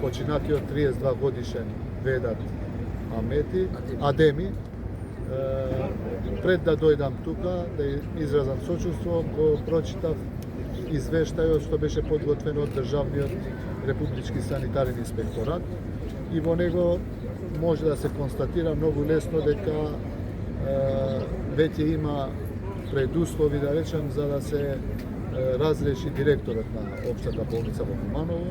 починатиот 32 годишен Ведат Адеми, пред да дојдам тука, да изразам сочувство, го прочитав извештајот што беше подготвен од Државниот републички санитарен инспекторат и во него може да се констатира многу лесно дека веќе има предуслови, да речем, за да се разреши директорот на Општата болница во Куманово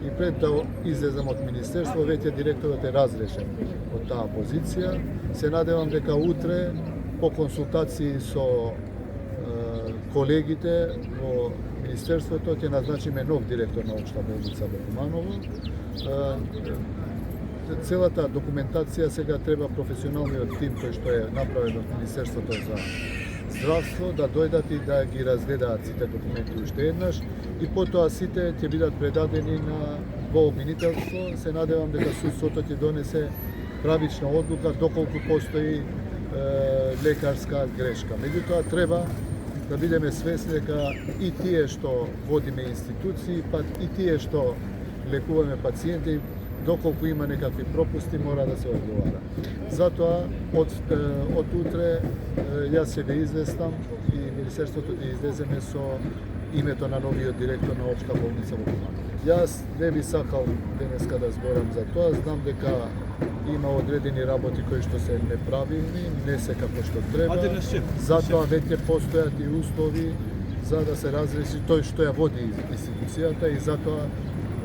и пред да излезам од Министерство, веќе директорот е разрешен од таа позиција. Се надевам дека утре, по консултации со колегите во Министерството, ќе назначиме нов директор на Општа болница во Куманово. Целата документација сега треба професионалниот тим кој што е направен од Министерството за здравство да дојдат и да ги разгледаат сите документи уште еднаш и потоа сите ќе бидат предадени во обвинителство. Се надевам дека судството ќе донесе правична одлука доколку постои лекарска грешка. Меѓутоа треба да бидеме свесни дека и тие што водиме институции, па и тие што лекуваме пациенти, доколку има некакви пропусти, мора да се одговара. Затоа, од утре, јас ќе ве известам и Министерството ќе излеземе со името на новиот директор на Општа болница во Куманово. Јас не би сакал денеска да зборам за тоа, знам дека има одредени работи кои што се неправилни, не се како што треба. Затоа веќе постојат и услови за да се разреши тој што ја води институцијата и затоа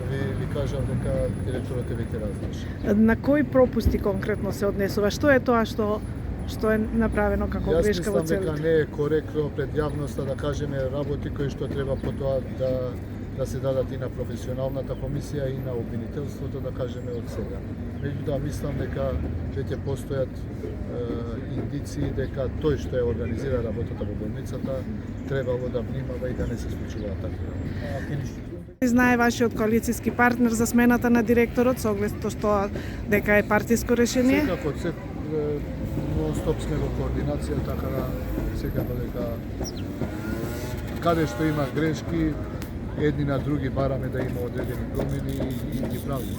ви кажам дека директорот е веќе разрешен. На кои пропусти конкретно се однесува? Што е тоа што е направено како грешка во целото? Јас мислам дека не е коректно пред јавноста да кажеме работи кои што треба потоа да се дадат и на професионалната комисија и на обвинителството, да кажеме од сега. Меѓутоа мислам дека веќе постојат индиции дека тој што е организира работата во болницата требало да внимава и да не се случува така. Знае вашиот коалициски партнер за смената на директорот со оглед што дека е партиско решение? Секако, нон-стоп сме во координација, така да секако дека каде што има грешки, едни на други бараме да има одредени промени и ги правиме.